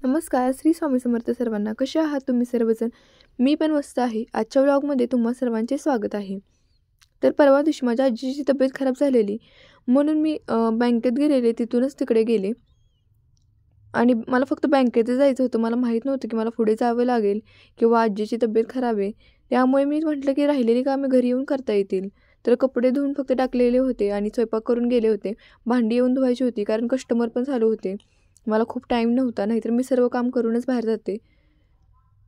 नमस्कार. श्री स्वामी समर्थ सर्वांना. कसे आहात तुम्ही सर्वजण? मी पण मस्त आहे. आजच्या व्लॉगमध्ये तुम्हा सर्वांचे स्वागत आहे. तर परवा दिवशी माझ्या आजीची तब्येत खराब झालेली, म्हणून मी बँकेत गेलेले. तिथूनच तिकडे गेले आणि मला फक्त बँकेत जायचं होतं. मला माहीत नव्हतं की मला पुढे जावं लागेल किंवा आजीची तब्येत खराब आहे. त्यामुळे मी म्हटलं की राहिलेली कामे घरी येऊन करता येतील. तर कपडे धुवून फक्त टाकलेले होते आणि स्वयंपाक करून गेले होते. भांडी येऊन धुवायची होती कारण कस्टमर पण चालू होते. मला खूप टाईम नव्हता, नाहीतर मी सर्व काम करूनच बाहेर जाते.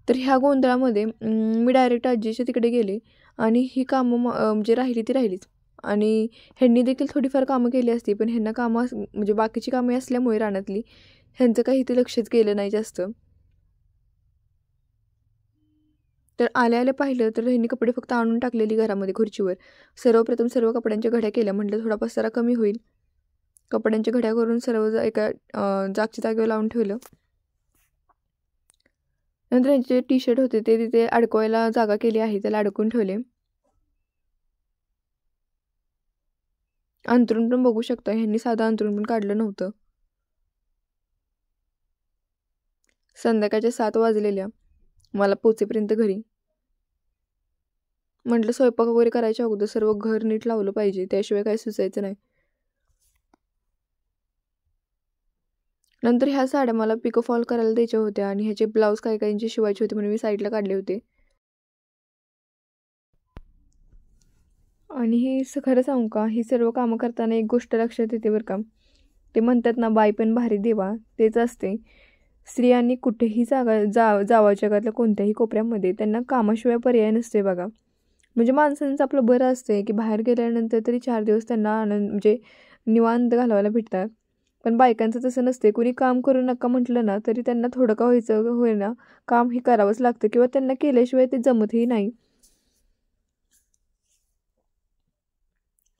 तर ह्या गोंधळामध्ये मी डायरेक्ट आजीच्या तिकडे गेले आणि ही कामं म्हणजे राहिली ती राहिलीच. आणि ह्यांनी देखील थोडीफार कामं केली असती, पण ह्यांना कामं म्हणजे बाकीची कामे असल्यामुळे रानातली ह्यांचं काही ते लक्षच गेलं नाही जास्त. तर आल्या आल्या पाहिलं तर ह्यांनी कपडे फक्त आणून टाकलेली घरामध्ये खुर्चीवर. सर्वप्रथम सर्व कपड्यांच्या घड्या केल्या. म्हटलं थोडा पसारा कमी होईल. कपड्यांच्या घड्या करून सर्व एका जागच्या जागेवर लावून ठेवलं. नंतर यांचे टी शर्ट होते ते तिथे अडकवायला जागा केली आहे, त्याला अडकून ठेवले. अंथरूण पण बघू शकता, ह्यांनी साधं अंथरूण पण काढलं नव्हतं. संध्याकाळच्या 7 वाजलेल्या मला पोचेपर्यंत घरी. म्हटलं स्वयंपाक वगैरे करायच्या अगोदर सर्व घर नीट लावलं पाहिजे, त्याशिवाय काही सुचायचं नाही. नंतर ह्या साड्या मला पिको फॉल करायला द्यायच्या होत्या आणि ह्याचे ब्लाऊज काही काहींचे शिवायचे होते म्हणून मी साईडला काढले होते. आणि हे खरं सांगू का, ही सर्व कामं करताना एक गोष्ट लक्षात येते बरं का. ते म्हणतात ना, बाई पण भारी देवा, तेच असते. स्त्रियांनी कुठेही जावा जगातल्या कोणत्याही कोपऱ्यामध्ये, त्यांना कामाशिवाय पर्याय नसते बघा. म्हणजे माणसांचं आपलं बरं असते की बाहेर गेल्यानंतर तरी 4 दिवस त्यांना आनंद म्हणजे निवांत घालवायला भेटतात. पण बायकांचं तसं नसते. कुणी काम करू नका म्हटलं ना तरी त्यांना थोडं का होईना काम हे करावंच लागतं किंवा त्यांना केल्याशिवाय ते जमतही नाही.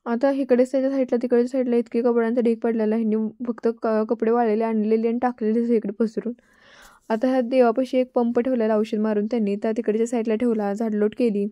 आता इकडेच त्याच्या साईडला तिकडच्या साईडला इतके कपड्यांचा ढीग पडलेला, ह्यांनी फक्त कपडे वाळलेले आणलेले आणि टाकलेले इकडे पसरून. आता ह्या देवापाशी एक पंप ठेवलेला औषध मारून त्यांनी, त्या तिकडच्या साईडला ठेवला, झाडलोट केली.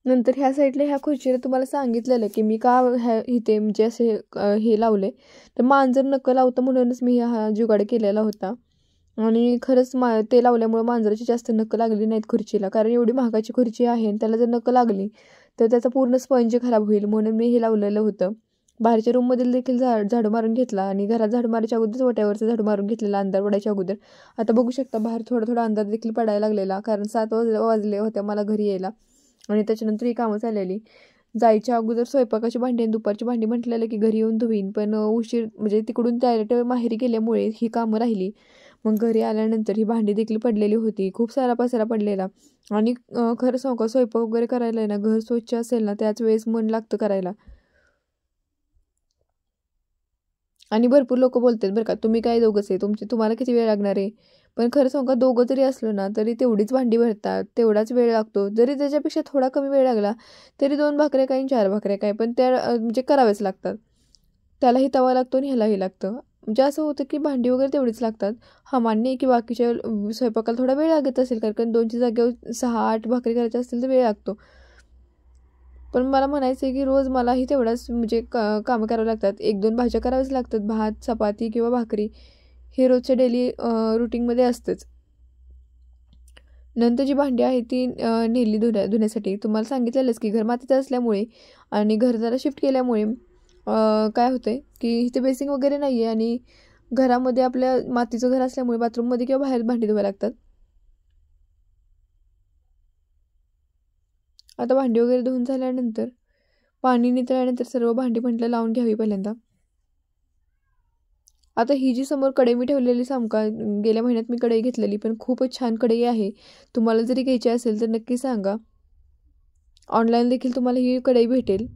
नंतर ह्या साईडला ह्या खुर्चीला तुम्हाला सांगितलेलं की मी का इथे म्हणजे असे हे लावले, तर मांजर नकं लावतं म्हणूनच मी हा जुगाड केलेला होता. आणि खरंच ते लावल्यामुळे मांजराची जास्त नकं लागली नाहीत खुर्चीला, कारण एवढी महागाची खुर्ची आहे आणि त्याला जर नकं लागली तर त्याचा पूर्ण स्पंज खराब होईल, म्हणून मी हे लावलेलं होतं. बाहेरच्या रूममधील देखील झाडू मारून घेतला आणि घरात झाडू मारायच्या अगोदरच ओट्यावरचं झाडू मारून घेतलेला अंधार पडायच्या अगोदर. आता बघू शकता बाहेर थोडा थोडा अंधार देखील पडायला लागलेला, कारण 7 वाजले होते मला घरी यायला. आणि त्याच्यानंतर ही कामं चाललेली. जायच्या अगोदर स्वयंपाकाची भांडी आणि दुपारची भांडी म्हटलेलं की घरी येऊन धुवीन, पण उशीर म्हणजे तिकडून डायरेक्ट माहेरी गेल्यामुळे ही कामं राहिली. मग घरी आल्यानंतर ही भांडी देखील पडलेली होती, खूप सारा पसारा पडलेला. आणि खरं सांगू का, स्वयंपाक वगैरे करायला आहे ना, घर स्वच्छ असेल ना त्याच वेळेस मन लागतं करायला. आणि भरपूर लोक बोलतात बरं का, तुम्ही काय दोघंच आहे, तुम्हाला किती वेळ लागणार आहे. पण खरं सांगू का, दोघं जरी असलो ना तरी तेवढीच भांडी भरतात, तेवढाच वेळ लागतो. जरी त्याच्यापेक्षा थोडा कमी वेळ लागला तरी 2 भाकऱ्या काय 4 भाकऱ्या काय, पण त्या म्हणजे कराव्याच लागतात. त्यालाही तवा लागतो आणि ह्यालाही लागतं. म्हणजे असं होतं की भांडी वगैरे तेवढीच लागतात. हा मान्य आहे की बाकीच्या स्वयंपाकाला थोडा वेळ लागत असेल, कारण 2च्या जागेवर 6-8 भाकरी करायच्या असतील तर वेळ लागतो. पण मला म्हणायचं आहे की रोज मलाही तेवढाच म्हणजे कामं करावं लागतात. 1-2 भाज्या कराव्याच लागतात. भात, चपाती किंवा भाकरी हे रोजच्या डेली रुटीनमध्ये असतंच. नंतर जी भांडी आहे ती नेली धुण्यासाठी. तुम्हाला सांगितलेलंच की घर मातीचं असल्यामुळे आणि घर जरा शिफ्ट केल्यामुळे काय होतं आहे की इथे बेसिंग वगैरे नाही आहे आणि घरामध्ये आपल्या मातीचं घर असल्यामुळे बाथरूममध्ये किंवा बाहेर भांडी धुवायला लागतात. आता भांडी वगैरे धुवून झाल्यानंतर पाणी नितळल्यानंतर सर्व भांडी म्हटलं लावून घ्यावी पहिल्यांदा. आता ही जी समोर कढई मी ठेवलेली सामका, गेल्या महिन्यात मी कढई घेतलेली, पण खूपच छान कढई आहे. तुम्हाला जरी घ्यायची असेल तर नक्की सांगा. ऑनलाईन देखील तुम्हाला ही कढई भेटेल.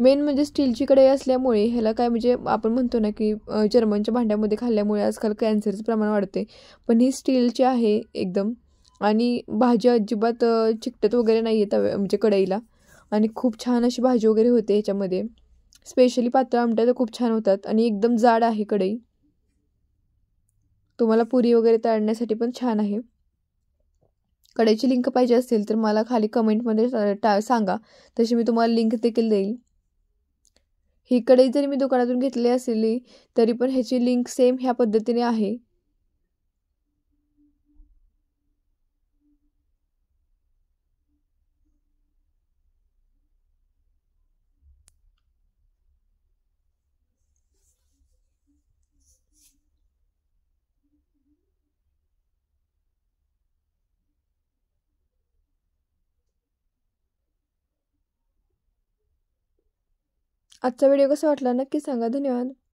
मेन म्हणजे स्टीलची कढई असल्यामुळे ह्याला काय म्हणजे आपण म्हणतो ना की जर्मनच्या भांड्यामध्ये खाल्ल्यामुळे आजकाल कॅन्सरचं प्रमाण वाढते, पण ही स्टीलची आहे एकदम. आणि भाजी अजिबात चिकटत वगैरे नाही आहे म्हणजे कढईला. आणि खूप छान अशी भाजी वगैरे होते ह्याच्यामध्ये. स्पेशली पातळ आमट्या तर खूप छान होतात आणि एकदम जाड आहे कढई. तुम्हाला पुरी वगैरे तळण्यासाठी पण छान आहे. कढईची लिंक पाहिजे असेल तर मला खाली कमेंटमध्ये सांगा, तशी मी तुम्हाला लिंक देखील देईल. ही कढई जरी मी दुकानातून घेतली असली तरी पण ह्याची लिंक सेम ह्या पद्धतीने आहे. आजचा व्हिडिओ कसा वाटला नक्की सांगा. धन्यवाद.